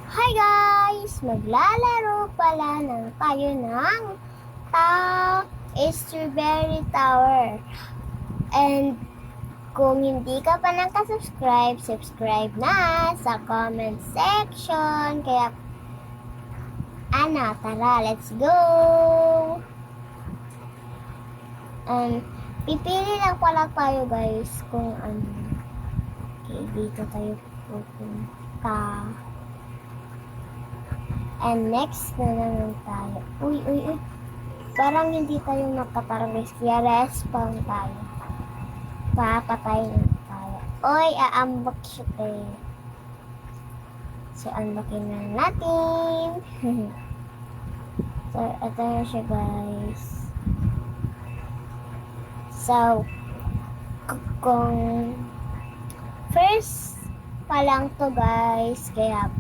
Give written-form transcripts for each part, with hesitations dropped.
Hi guys! Maglalaro pala tayo ng Strawberry Tower. And kung hindi ka pa nakasubscribe, subscribe na sa comment section. Kaya, tara, let's go! Pipili lang pala tayo guys kung ano. Okay, dito tayo pupunta. And next na naman tayo. Uy. Parang hindi tayo makatarabis. Kaya respawn tayo. Papatay na tayo. Uy, aambak siya tayo. So, unlockin na natin. So, ito na siya guys. So, kung first pa lang to guys. Kaya,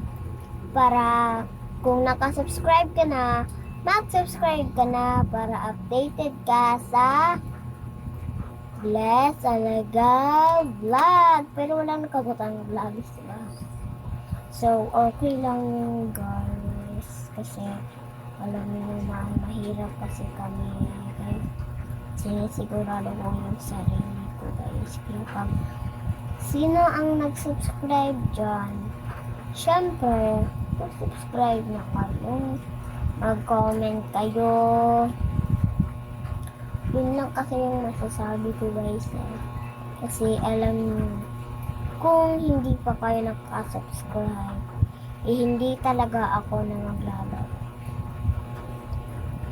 para kung nakasubscribe ka na, mag-subscribe ka na para updated ka sa Bless Alaga Vlog. Pero wala nakagutang vlogs, diba? So, okay lang yun, guys. Kasi, alam niyo naman, mahirap kasi kami, guys. Sinisigurado ko yung sarili ko, guys. Kaya pag sino ang nag-subscribe dyan, syempre, subscribe na kayo. Mag-comment kayo. Yun lang kasi yung masasabi ko guys. Kasi alam niyo, kung hindi pa kayo nakasubscribe, hindi talaga ako na maglalaro.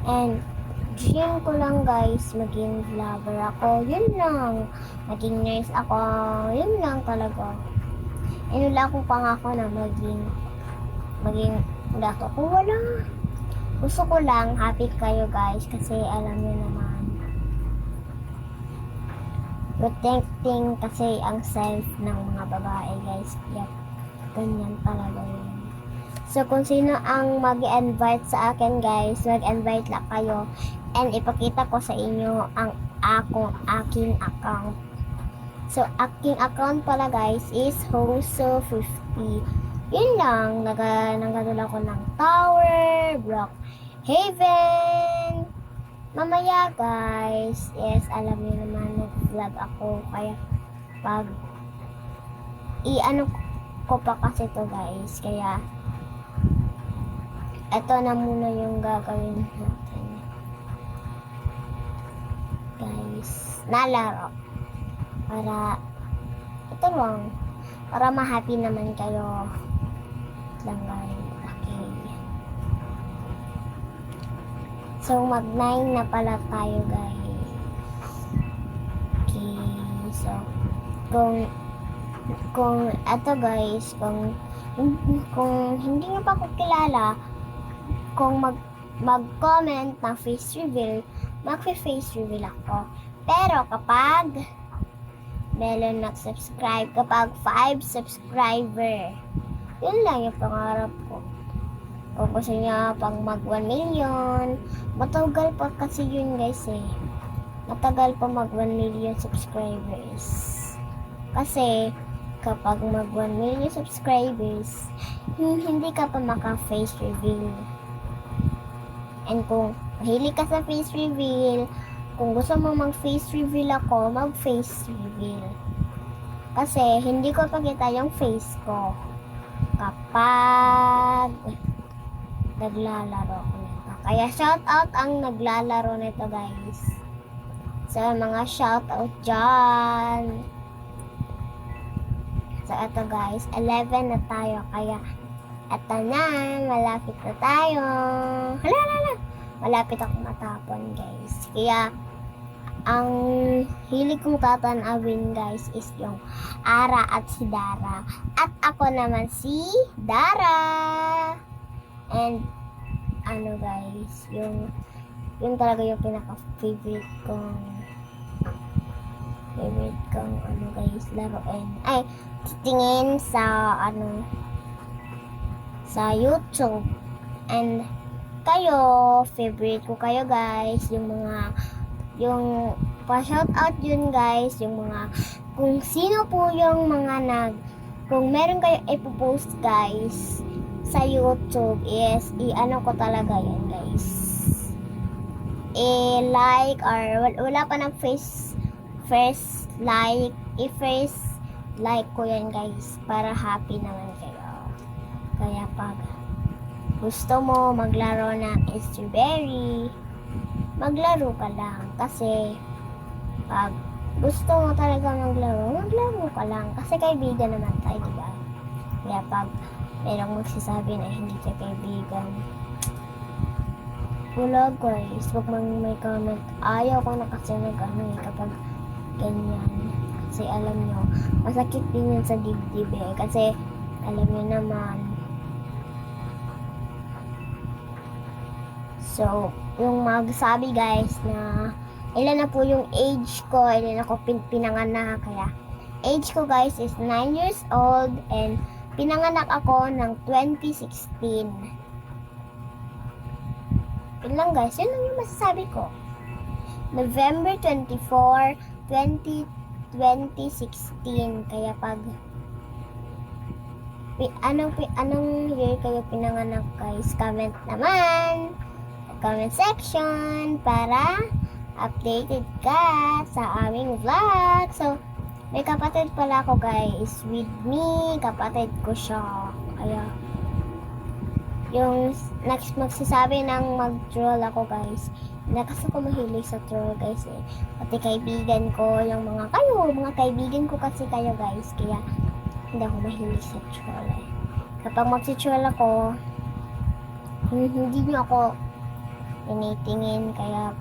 And dream ko lang guys, maging vlogger ako. Yun lang. Maging nurse ako. Yun lang talaga. And wala akong pangako na maging dato ko. Wala. Gusto ko lang happy kayo guys kasi alam niyo naman, protecting kasi ang self ng mga babae guys. Kaya ganyan talaga yun. So kung sino ang mag-invite sa akin guys, mag-invite lang kayo and ipakita ko sa inyo ang aking account. So aking account pala guys is Hoso50. Yun lang, nagdadala ko ng Tower, Block Haven. Mamaya guys, yes, alam niyo naman, nag-vlog ako. Kaya pag i-ano ko pa kasi to guys. Kaya eto na muna yung gagawin natin. Guys, nalaro. Para, ito lang. Para ma-happy naman kayo. Lang guys. Okay. So, mag-9 na pala tayo guys. Okay. So, kung eto guys, kung hindi nyo pa ako kilala, kung mag-comment ng face reveal, mag-face reveal ako. Pero kapag meron nag-subscribe, kapag 5 subscriber, yun lang yung pangarap ko. Kung gusto niya pang mag 1 million, matagal pa kasi yun guys eh. Matagal pa mag 1 million subscribers. Kasi, kapag mag 1 million subscribers, hindi ka pa maka-face reveal. And kung mahilig ka sa face reveal, kung gusto mo mag-face reveal ako, mag-face reveal. Kasi, hindi ko pakita yung face ko kapag naglalaro ko nito. Kaya shoutout ang naglalaro nito guys. So, mga shoutout dyan. So, ito guys, 11 na tayo. Kaya, ito na, malapit na tayo. Hala. Malapit ako matapon guys. Kaya, ang hilig kong tatanawin guys is yung Ara at si Dara. At ako naman si Dara. And ano guys, yung talaga yung pinaka-favorite kong ano guys, laruin. Ay, tingin sa sa YouTube. And kayo, favorite ko kayo guys, yung pa-shoutout yun guys, yung mga, kung sino po yung mga kung meron kayo ipopost guys sa YouTube is i-ano ko talaga yan guys. I-like or wala pa ng first like, i-first like ko yan guys para happy naman kayo. Kaya pag gusto mo maglaro ng strawberry, maglaro ka lang kasi pag gusto mo talaga maglaro ka lang kasi kaibigan naman tayo, diba? Kaya pag merong magsasabi na hindi ka kaibigan, wala guys, wag may comment. Ayaw ko na kasi kapag ganyan. Kasi alam nyo, masakit din yun sa dibdib kasi alam nyo naman. So, yung magsabi guys na ilan na po yung age ko, ilan ako pinanganak, kaya age ko guys is 9 years old and pinanganak ako ng 2016. Yun lang guys, yun lang yung masasabi ko. November 24, 2016. Kaya pag anong year kayo pinanganak guys, comment naman comment section para updated ka sa aming vlog. So, may kapatid pala ako guys with me, kapatid ko siya. Kaya, yung next magsasabi ng mag-troll ako guys, hindi kasi ako mahilig sa troll guys Pati kaibigan ko, yung mga kaibigan ko kasi kayo guys, kaya hindi ako mahilig sa troll Kapag magsi-troll ako, hindi nyo ako tinitingin, kaya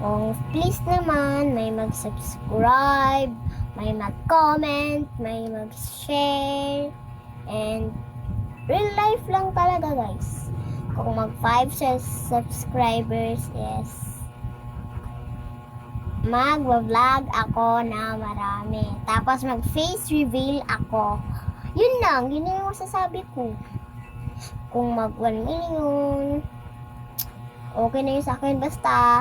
kung please naman, may mag-subscribe, may mag-comment, may mag-share, and real life lang talaga guys. Kung mag 5 subscribers is mag-vlog ako na marami. Tapos mag-face reveal ako. Yun lang, yun yung masasabi ko. Kung mag 1 million, okay na yun sa akin, basta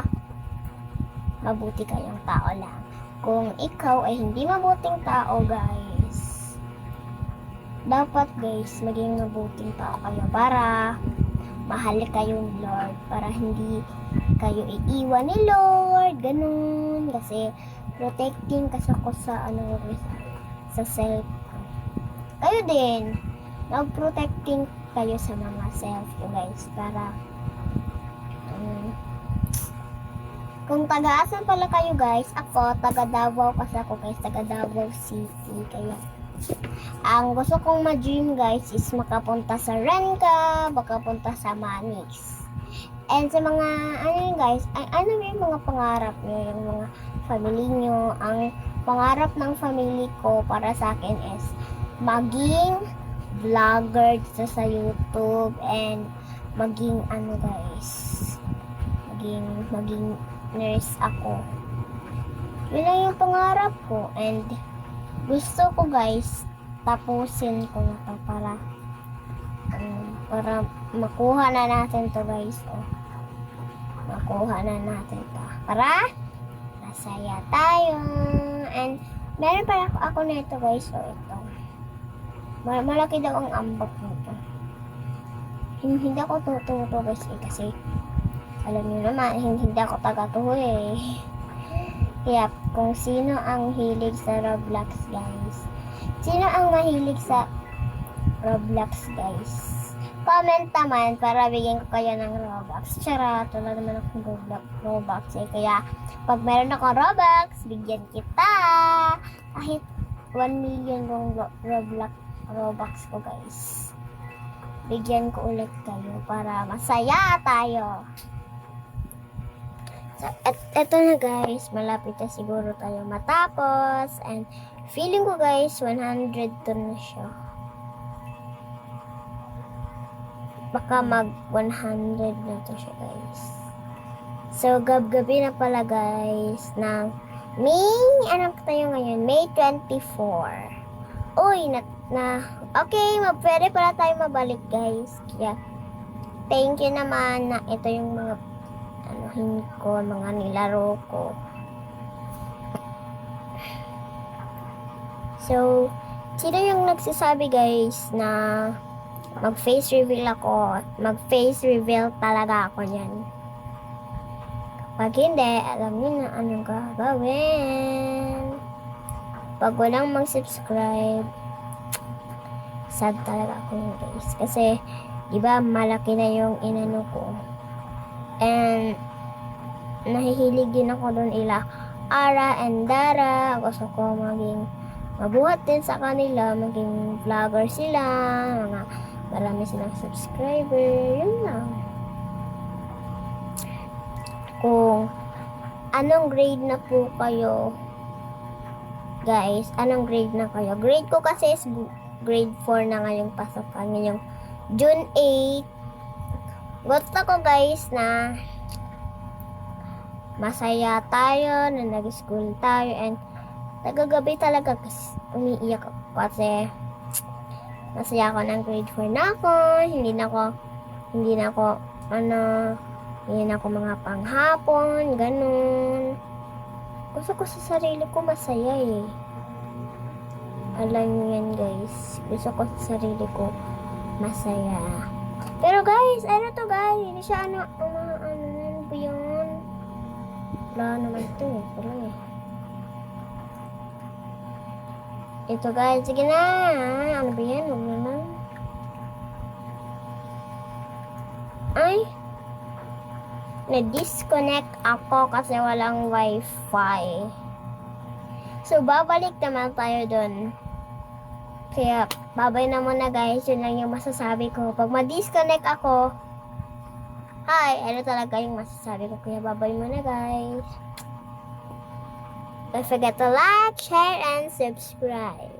mabuti kayong tao lang. Kung ikaw ay hindi mabuting tao guys, dapat guys maging mabuting tao kayo para mahal kayo ni Lord, para hindi kayo iiwan ni Lord, ganun. Kasi protecting kasi ako sa sa self. Kayo din, mag-protecting kayo sa mga self ko guys, para kung taga-asan pala kayo guys, ako taga Davao kasi ako guys, taga Davao City. Kaya ang gusto kong ma-dream guys is makapunta sa Renca, makapunta sa Manix. And sa mga guys, ano yung mga pangarap nyo, yung mga family nyo. Ang pangarap ng family ko para sa akin is maging vlogger sa YouTube and maging guys, maging nurse ako. Yun lang yung pangarap ko and gusto ko guys tapusin ko na to para makuha na natin to guys. Makuha na natin to para masaya tayo. And meron pa ako nito guys. So ito, malaki daw ang ambak nito. Hindi ako tututo guys kasi alam niyo naman, hindi ako taga-tuho Kaya kung sino ang hilig sa Roblox guys, sino ang mahilig sa Roblox guys, comment naman para bigyan ko kayo ng Robux. Charot, wala naman akong Robux kaya pag meron akong Robux, bigyan kita kahit 1 million Robux ko guys, bigyan ko ulit kayo para masaya tayo. So, eto na guys, malapit na siguro tayo matapos and feeling ko guys 100 to na siya, baka mag 100 na to siya guys. So gabi na pala guys ng May, tayo ngayon? May 24. Uy, okay, pwede pala tayo mabalik guys. Kaya thank you naman na ito yung mga mga nilaro ko. So, sino yung nagsasabi guys na mag-face reveal ako. Mag-face reveal talaga ako niyan. Pag hindi, alam niyo na anong gagawin. Pag walang mag-subscribe, sad talaga ako yun, guys. Kasi, di ba, malaki na yung inano ko. And, nahihilig din ako doon ila Ara and Dara. Gusto ko maging mabuhat din sa kanila, maging vlogger sila, mga marami silang subscriber, yun lang. Kung anong grade na po kayo, guys, anong grade na kayo? Grade ko kasi is grade 4 na ngayong pasokan, ngayong June 8. Gusto ko, guys, na masaya tayo, na nag-school tayo, and nagagabi talaga kasi umiiyak ako kasi masaya ako ng grade 4 na ako, hindi na ako mga panghapon, ganun. Gusto ko sa sarili ko masaya eh. Alam niyo yan, guys. Gusto ko sa sarili ko masaya. Pero guys, ano to, guys? Hindi siya ano ba yun? Wala naman to eh. Wala eh. Ito, guys. Sige na. Ano ba yan? Huwag naman. Ay. Na-disconnect ako kasi walang wifi. So, babalik naman tayo dun. Kaya, babay na muna, guys. Yun lang yung masasabi ko. Pag ma-disconnect ako, ano talaga yung masasabi ko. Kaya, babay muna, guys. Don't forget to like, share, and subscribe.